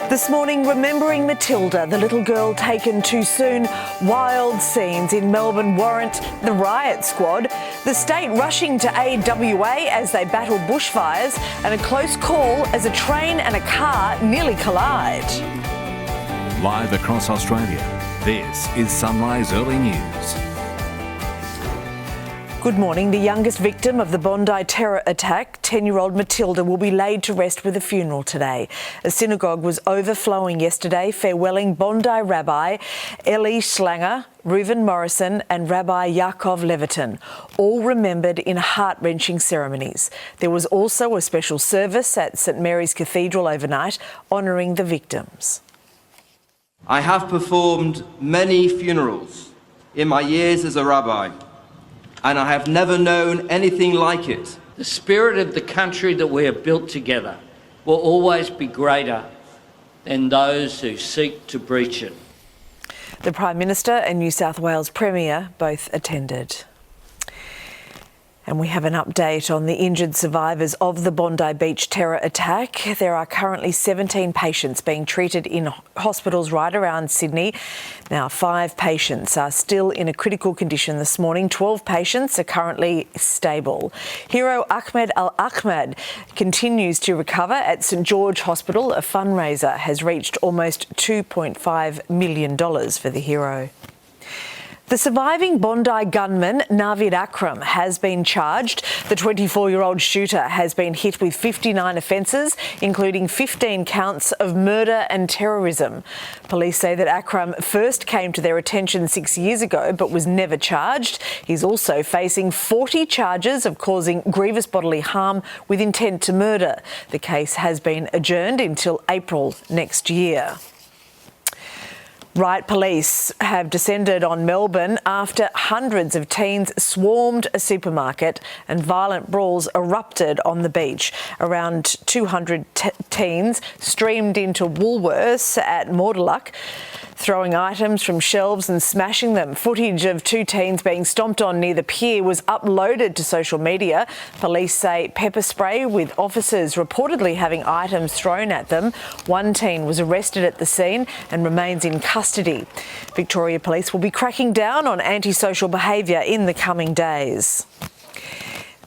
This morning, remembering Matilda, the little girl taken too soon. Wild scenes in Melbourne warrant the riot squad. The state rushing to aid WA as they battle bushfires, and a close call as a train and a car nearly collide. Live across Australia, this is Sunrise Early News. Good morning. The youngest victim of the Bondi terror attack, 10-year-old Matilda, will be laid to rest with a funeral today. A synagogue was overflowing yesterday, farewelling Bondi Rabbi Eli Schlanger, Reuven Morrison and Rabbi Yaakov Levitin, all remembered in heart-wrenching ceremonies. There was also a special service at St Mary's Cathedral overnight, honouring the victims. I have performed many funerals in my years as a rabbi, and I have never known anything like it. The spirit of the country that we have built together will always be greater than those who seek to breach it. The Prime Minister and New South Wales Premier both attended. And we have an update on the injured survivors of the Bondi Beach terror attack. There are currently 17 patients being treated in hospitals right around Sydney. Now, 5 patients are still in a critical condition this morning. 12 patients are currently stable. Hero Ahmed Al-Ahmed continues to recover at St George Hospital. A fundraiser has reached almost $2.5 million for the hero. The surviving Bondi gunman, Navid Akram, has been charged. The 24-year-old shooter has been hit with 59 offences, including 15 counts of murder and terrorism. Police say that Akram first came to their attention 6 years ago but was never charged. He's also facing 40 charges of causing grievous bodily harm with intent to murder. The case has been adjourned until April next year. Wright police have descended on Melbourne after hundreds of teens swarmed a supermarket and violent brawls erupted on the beach. Around 200 teens streamed into Woolworths at Mordiluck, throwing items from shelves and smashing them. Footage of 2 teens being stomped on near the pier was uploaded to social media. Police say pepper spray with officers reportedly having items thrown at them. 1 teen was arrested at the scene and remains in custody. Victoria Police will be cracking down on antisocial behaviour in the coming days.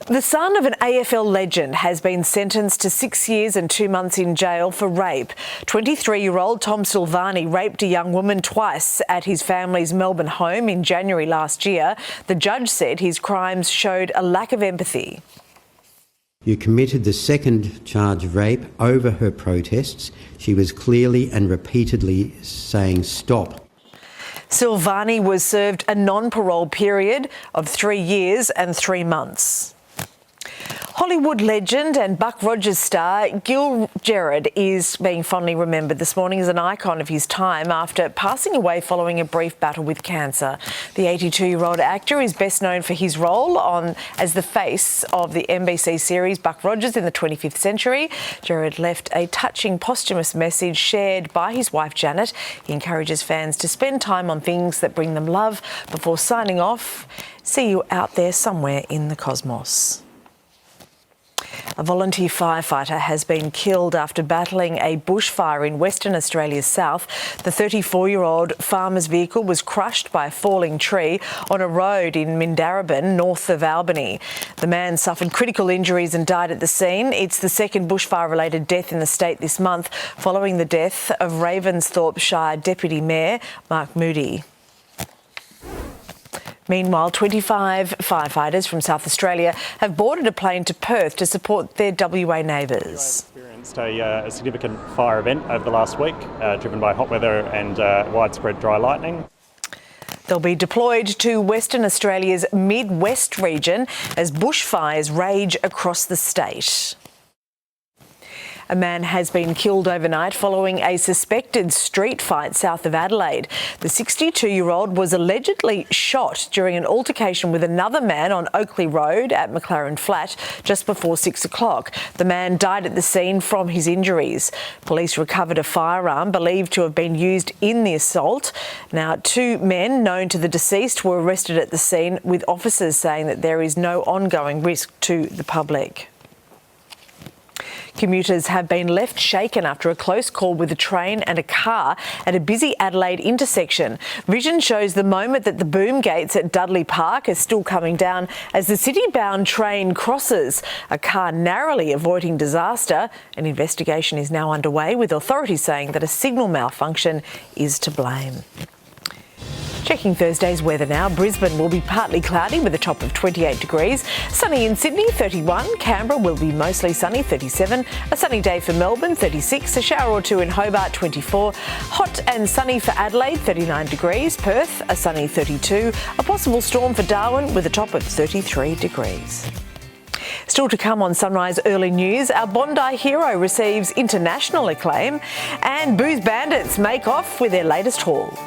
The son of an AFL legend has been sentenced to 6 years and 2 months in jail for rape. 23-year-old Tom Silvani raped a young woman twice at his family's Melbourne home in January last year. The judge said his crimes showed a lack of empathy. You committed the second charge of rape over her protests. She was clearly and repeatedly saying stop. Silvani was served a non-parole period of 3 years and 3 months. Hollywood legend and Buck Rogers star Gil Gerard is being fondly remembered this morning as an icon of his time after passing away following a brief battle with cancer. The 82-year-old actor is best known for his role as the face of the NBC series Buck Rogers in the 25th century. Gerard left a touching posthumous message shared by his wife Janet. He encourages fans to spend time on things that bring them love before signing off. See you out there somewhere in the cosmos. A volunteer firefighter has been killed after battling a bushfire in Western Australia's south. The 34-year-old farmer's vehicle was crushed by a falling tree on a road in Mindarabin, north of Albany. The man suffered critical injuries and died at the scene. It's the second bushfire-related death in the state this month, following the death of Ravensthorpe Shire Deputy Mayor Mark Moody. Meanwhile, 25 firefighters from South Australia have boarded a plane to Perth to support their WA neighbours. We experienced a significant fire event over the last week, driven by hot weather and widespread dry lightning. They'll be deployed to Western Australia's mid-west region as bushfires rage across the state. A man has been killed overnight following a suspected street fight south of Adelaide. The 62-year-old was allegedly shot during an altercation with another man on Oakley Road at McLaren Flat just before 6 o'clock. The man died at the scene from his injuries. Police recovered a firearm believed to have been used in the assault. Now, 2 men known to the deceased were arrested at the scene, with officers saying that there is no ongoing risk to the public. Commuters have been left shaken after a close call with a train and a car at a busy Adelaide intersection. Vision shows the moment that the boom gates at Dudley Park are still coming down as the city-bound train crosses. A car narrowly avoiding disaster. An investigation is now underway, with authorities saying that a signal malfunction is to blame. Checking Thursday's weather now. Brisbane will be partly cloudy with a top of 28 degrees. Sunny in Sydney, 31. Canberra will be mostly sunny, 37. A sunny day for Melbourne, 36. A shower or two in Hobart, 24. Hot and sunny for Adelaide, 39 degrees. Perth, a sunny 32. A possible storm for Darwin with a top of 33 degrees. Still to come on Sunrise Early News, our Bondi hero receives international acclaim and booze bandits make off with their latest haul.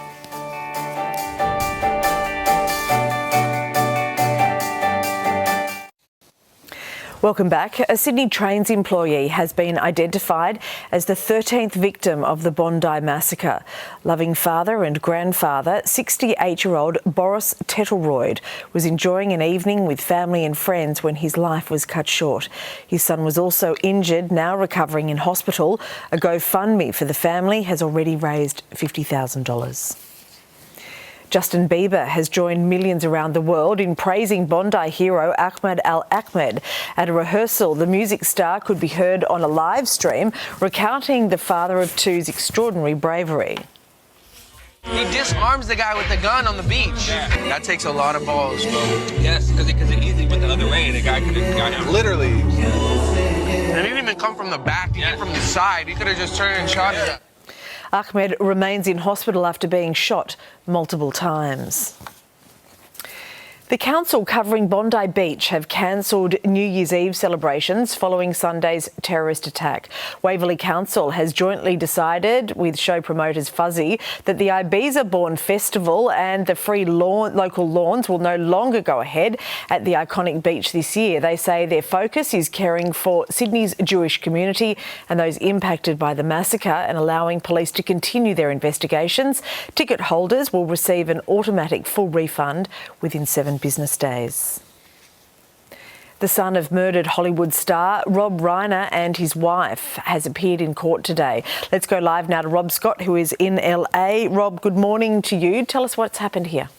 Welcome back. A Sydney Trains employee has been identified as the 13th victim of the Bondi massacre. Loving father and grandfather, 68-year-old Boris Tettelroyd, was enjoying an evening with family and friends when his life was cut short. His son was also injured, now recovering in hospital. A GoFundMe for the family has already raised $50,000. Justin Bieber has joined millions around the world in praising Bondi hero Ahmed Al Ahmed. At a rehearsal, the music star could be heard on a live stream recounting the father of two's extraordinary bravery. He disarms the guy with the gun on the beach. Yeah. That takes a lot of balls, bro. Yes, because it easily went the other way and the guy could have got him. Literally. And he didn't even come from the back, he came from the side. He could have just turned and shot him. Ahmed remains in hospital after being shot multiple times. The council covering Bondi Beach have cancelled New Year's Eve celebrations following Sunday's terrorist attack. Waverley Council has jointly decided with show promoters Fuzzy that the Ibiza-born festival and the free local lawns will no longer go ahead at the iconic beach this year. They say their focus is caring for Sydney's Jewish community and those impacted by the massacre and allowing police to continue their investigations. Ticket holders will receive an automatic full refund within 7 business days. The son of murdered Hollywood star Rob Reiner and his wife has appeared in court today. Let's go live now to Rob Scott, who is in LA. Rob, good morning to you. Tell us what's happened here.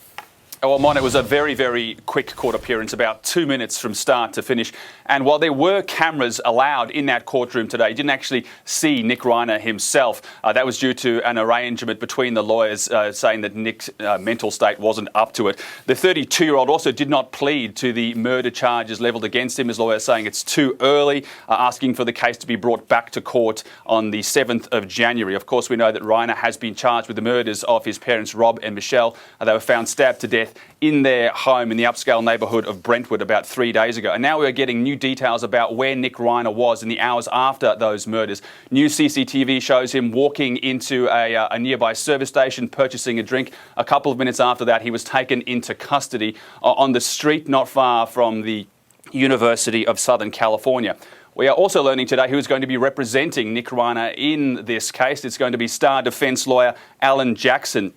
Well, Mon, it was a very, very quick court appearance, about 2 minutes from start to finish. And while there were cameras allowed in that courtroom today, you didn't actually see Nick Reiner himself. That was due to an arrangement between the lawyers saying that Nick's mental state wasn't up to it. The 32-year-old also did not plead to the murder charges levelled against him. His lawyer saying it's too early, asking for the case to be brought back to court on the 7th of January. Of course, we know that Reiner has been charged with the murders of his parents, Rob and Michelle. They were found stabbed to death in their home in the upscale neighbourhood of Brentwood about 3 days ago. And now we're getting new details about where Nick Reiner was in the hours after those murders. New CCTV shows him walking into a nearby service station, purchasing a drink. A couple of minutes after that, he was taken into custody on the street not far from the University of Southern California. We are also learning today who is going to be representing Nick Reiner in this case. It's going to be star defence lawyer Alan Jackson.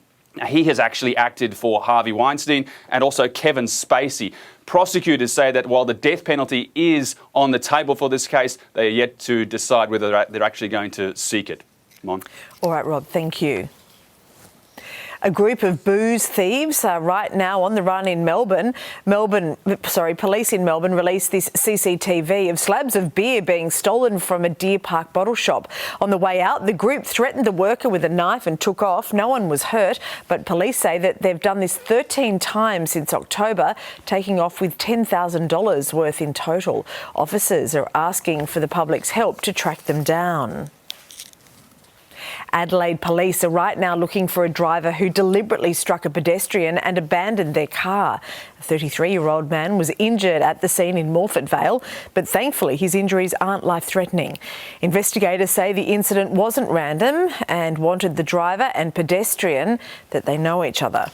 He has actually acted for Harvey Weinstein and also Kevin Spacey. Prosecutors say that while the death penalty is on the table for this case, they are yet to decide whether they're actually going to seek it. Mon. All right, Rob, thank you. A group of booze thieves are right now on the run in Melbourne. Police in Melbourne released this CCTV of slabs of beer being stolen from a Deer Park bottle shop. On the way out, the group threatened the worker with a knife and took off. No one was hurt, but police say that they've done this 13 times since October, taking off with $10,000 worth in total. Officers are asking for the public's help to track them down. Adelaide police are right now looking for a driver who deliberately struck a pedestrian and abandoned their car. A 33-year-old man was injured at the scene in Morfett Vale, but thankfully his injuries aren't life-threatening. Investigators say the incident wasn't random and wanted the driver and pedestrian that they know each other.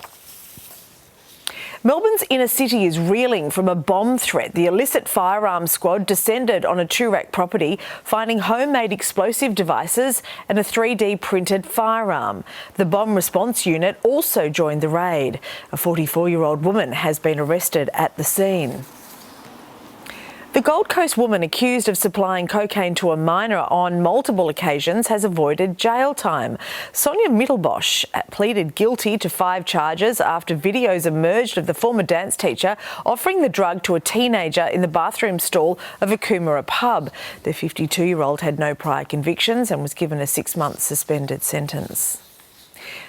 Melbourne's inner city is reeling from a bomb threat. The illicit firearms squad descended on a Toorak property, finding homemade explosive devices and a 3D printed firearm. The bomb response unit also joined the raid. A 44-year-old woman has been arrested at the scene. The Gold Coast woman accused of supplying cocaine to a minor on multiple occasions has avoided jail time. Sonia Mittelbosch pleaded guilty to 5 charges after videos emerged of the former dance teacher offering the drug to a teenager in the bathroom stall of a Coomera pub. The 52-year-old had no prior convictions and was given a 6-month suspended sentence.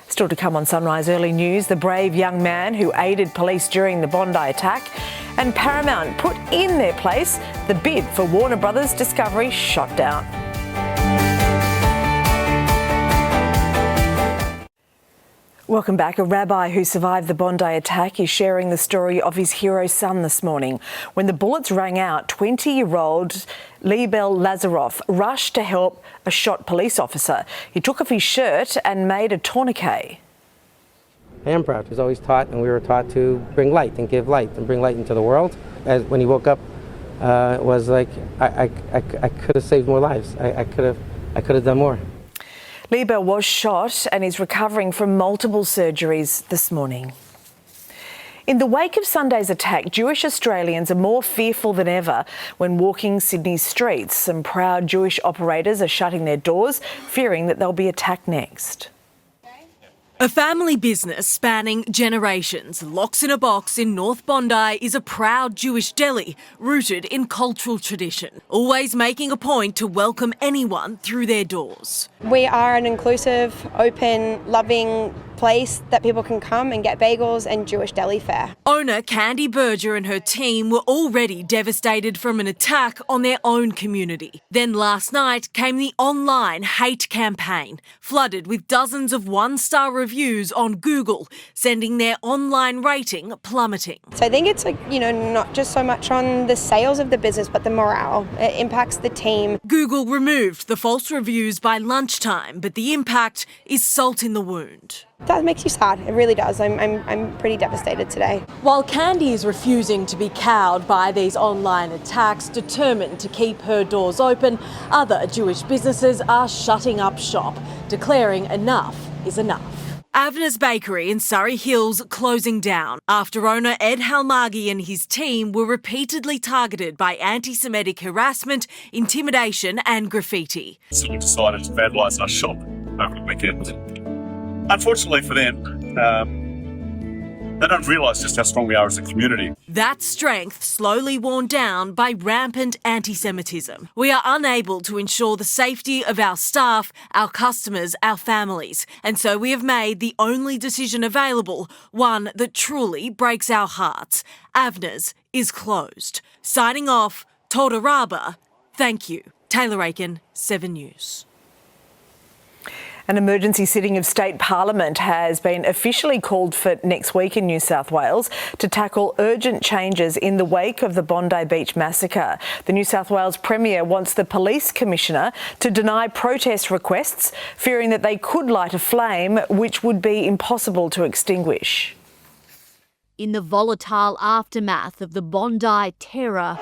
Still to come on Sunrise Early News, the brave young man who aided police during the Bondi attack, and Paramount put in their place the bid for Warner Brothers Discovery shot down. Welcome back. A rabbi who survived the Bondi attack is sharing the story of his hero son this morning. When the bullets rang out, 20-year-old Liebel Lazaroff rushed to help a shot police officer. He took off his shirt and made a tourniquet. I am proud. He was always taught, and we were taught to bring light and give light and bring light into the world. As when he woke up, it was like I could have saved more lives. I could have done more. Liebel was shot and is recovering from multiple surgeries this morning. In the wake of Sunday's attack, Jewish Australians are more fearful than ever when walking Sydney's streets. Some proud Jewish operators are shutting their doors, fearing that they'll be attacked next. A family business spanning generations, Locks in a Box in North Bondi is a proud Jewish deli rooted in cultural tradition, always making a point to welcome anyone through their doors. We are an inclusive, open, loving place that people can come and get bagels and Jewish deli fare. Owner Candy Berger and her team were already devastated from an attack on their own community. Then last night came the online hate campaign, flooded with dozens of one-star reviews on Google, sending their online rating plummeting. So I think it's not just so much on the sales of the business, but the morale. It impacts the team. Google removed the false reviews by lunchtime, but the impact is salt in the wound. That makes you sad. It really does. I'm pretty devastated today. While Candy is refusing to be cowed by these online attacks, determined to keep her doors open, other Jewish businesses are shutting up shop, declaring enough is enough. Avner's Bakery in Surrey Hills closing down after owner Ed Halmagi and his team were repeatedly targeted by anti-Semitic harassment, intimidation and graffiti. So we decided to vandalise our shop over the weekend. Unfortunately for them, they don't realise just how strong we are as a community. That strength slowly worn down by rampant anti-Semitism. We are unable to ensure the safety of our staff, our customers, our families, and so we have made the only decision available, one that truly breaks our hearts. Avner's is closed. Signing off, Toda Rabba, thank you. Taylor Aiken, 7 News. An emergency sitting of State Parliament has been officially called for next week in New South Wales to tackle urgent changes in the wake of the Bondi Beach massacre. The New South Wales Premier wants the Police Commissioner to deny protest requests, fearing that they could light a flame which would be impossible to extinguish. In the volatile aftermath of the Bondi terror,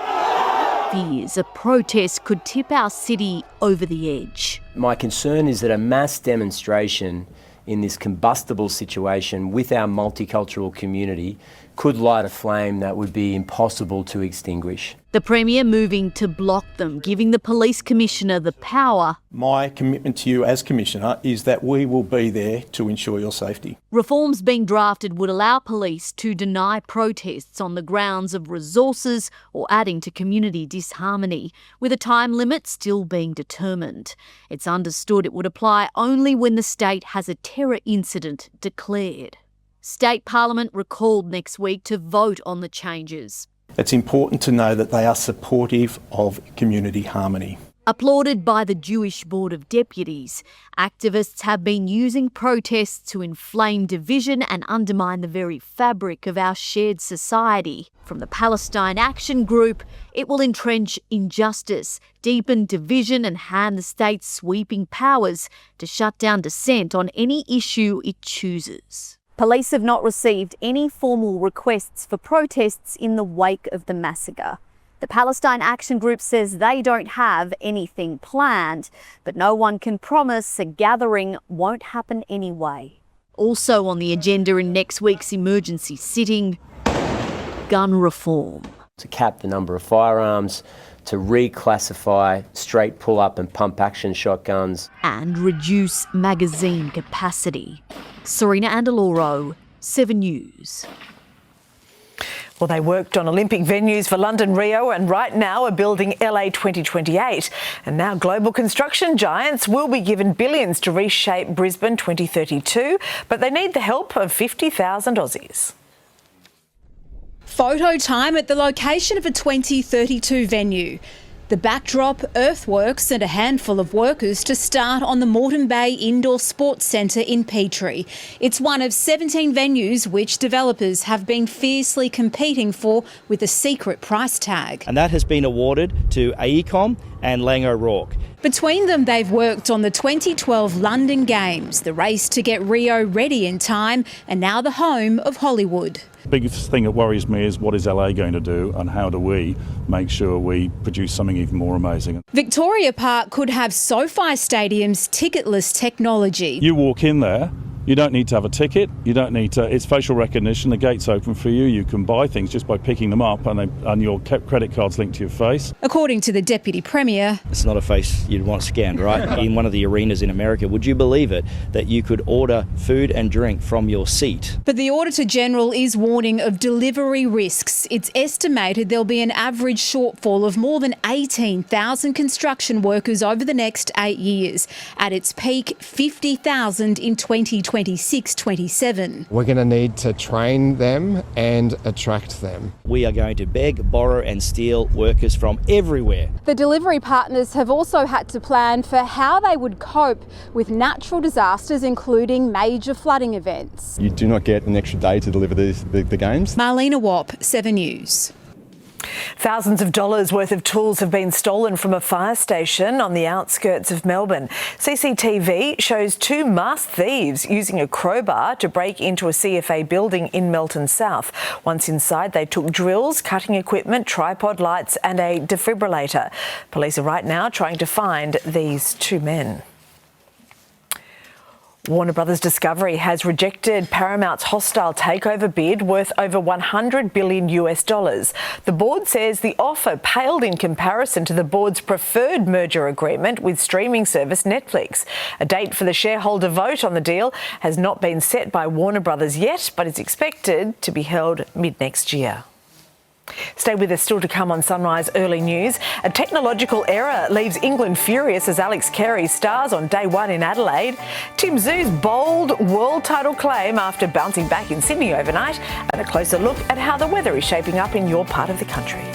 fears a protest could tip our city over the edge. My concern is that a mass demonstration in this combustible situation with our multicultural community could light a flame that would be impossible to extinguish. The Premier moving to block them, giving the Police Commissioner the power. My commitment to you as Commissioner is that we will be there to ensure your safety. Reforms being drafted would allow police to deny protests on the grounds of resources or adding to community disharmony, with a time limit still being determined. It's understood it would apply only when the state has a terror incident declared. State Parliament recalled next week to vote on the changes. It's important to know that they are supportive of community harmony. Applauded by the Jewish Board of Deputies, activists have been using protests to inflame division and undermine the very fabric of our shared society. From the Palestine Action Group, it will entrench injustice, deepen division and hand the state sweeping powers to shut down dissent on any issue it chooses. Police have not received any formal requests for protests in the wake of the massacre. The Palestine Action Group says they don't have anything planned, but no one can promise a gathering won't happen anyway. Also on the agenda in next week's emergency sitting, gun reform. to cap the number of firearms, to reclassify straight pull-up and pump-action shotguns. And reduce magazine capacity. Serena Andaloro, 7 News. Well, they worked on Olympic venues for London, Rio, and right now are building LA 2028. And now global construction giants will be given billions to reshape Brisbane 2032, but they need the help of 50,000 Aussies. Photo time at the location of a 2032 venue. The backdrop, earthworks and a handful of workers to start on the Moreton Bay Indoor Sports Centre in Petrie. It's one of 17 venues which developers have been fiercely competing for with a secret price tag. And that has been awarded to AECOM and Lang O'Rourke. Between them, they've worked on the 2012 London Games, the race to get Rio ready in time, and now the home of Hollywood. The biggest thing that worries me is what is LA going to do and how do we make sure we produce something even more amazing. Victoria Park could have SoFi Stadium's ticketless technology. You walk in there, you don't need to have a ticket, you don't need to, it's facial recognition, the gate's open for you, you can buy things just by picking them up and your credit card's linked to your face. According to the Deputy Premier, it's not a face you'd want scanned, right? In one of the arenas in America, would you believe it, that you could order food and drink from your seat? But the Auditor General is warning of delivery risks. It's estimated there'll be an average shortfall of more than 18,000 construction workers over the next 8 years. At its peak, 50,000 in 2026-27. We're going to need to train them and attract them. We are going to beg, borrow and steal workers from everywhere. The delivery partners have also had to plan for how they would cope with natural disasters, including major flooding events. You do not get an extra day to deliver the games. Marlena Wapp, 7 News. Thousands of dollars worth of tools have been stolen from a fire station on the outskirts of Melbourne. CCTV shows 2 masked thieves using a crowbar to break into a CFA building in Melton South. Once inside, they took drills, cutting equipment, tripod lights and a defibrillator. Police are right now trying to find these 2 men. Warner Brothers Discovery has rejected Paramount's hostile takeover bid worth over $100 billion. The board says the offer paled in comparison to the board's preferred merger agreement with streaming service Netflix. A date for the shareholder vote on the deal has not been set by Warner Brothers yet, but is expected to be held mid-next year. Stay with us, still to come on Sunrise Early News. A technological error leaves England furious as Alex Carey stars on day 1 in Adelaide. Tim Zoo's bold world title claim after bouncing back in Sydney overnight. And a closer look at how the weather is shaping up in your part of the country.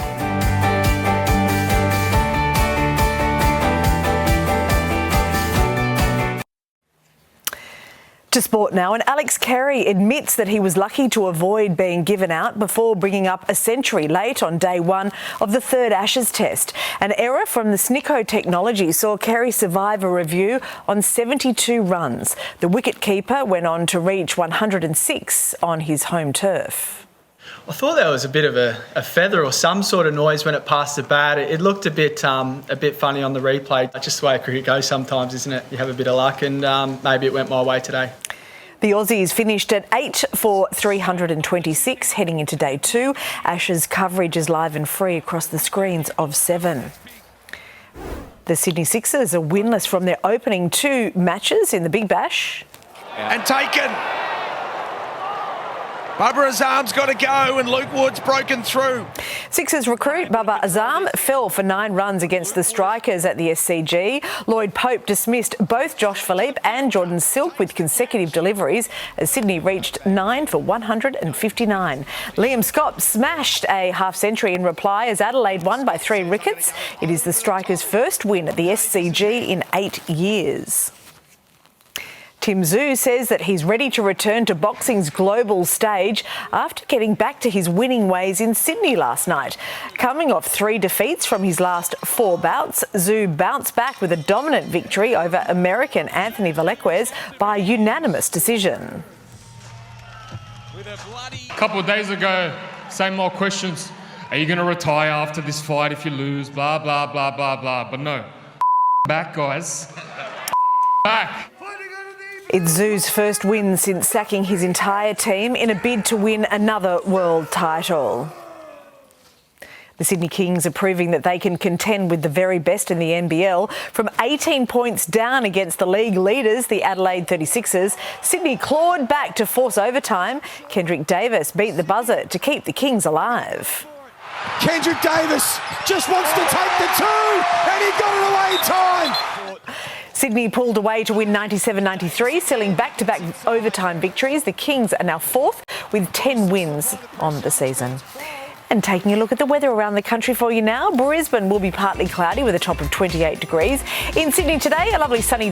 To sport now, and Alex Carey admits that he was lucky to avoid being given out before bringing up a century late on day 1 of the 3rd Ashes test. An error from the Snicko technology saw Carey survive a review on 72 runs. The wicketkeeper went on to reach 106 on his home turf. I thought that was a bit of a feather or some sort of noise when it passed the bat. It looked a bit funny on the replay. Just the way cricket goes sometimes, isn't it? You have a bit of luck, and maybe it went my way today. The Aussies finished at 8 for 326 heading into day 2. Ashes coverage is live and free across the screens of 7. The Sydney Sixers are winless from their opening 2 matches in the Big Bash. And taken. Bubba Azam's got to go and Luke Wood's broken through. Sixers recruit Bubba Azam fell for 9 runs against the Strikers at the SCG. Lloyd Pope dismissed both Josh Philippe and Jordan Silk with consecutive deliveries as Sydney reached 9 for 159. Liam Scott smashed a half-century in reply as Adelaide won by 3 wickets. It is the Strikers' first win at the SCG in 8 years. Tim Zoo says that he's ready to return to boxing's global stage after getting back to his winning ways in Sydney last night. Coming off 3 defeats from his last 4 bouts, Zoo bounced back with a dominant victory over American Anthony Velasquez by unanimous decision. A couple of days ago, same old questions. Are you going to retire after this fight if you lose? Blah, blah, blah, blah, blah. But no, back, guys. Back. It's Zoo's first win since sacking his entire team in a bid to win another world title. The Sydney Kings are proving that they can contend with the very best in the NBL. From 18 points down against the league leaders, the Adelaide 36ers, Sydney clawed back to force overtime. Kendrick Davis beat the buzzer to keep the Kings alive. Kendrick Davis just wants to take the two, and he got it away in time. Sydney pulled away to win 97-93, sealing back-to-back overtime victories. The Kings are now fourth with 10 wins on the season. And taking a look at the weather around the country for you now, Brisbane will be partly cloudy with a top of 28 degrees. In Sydney today, a lovely sunny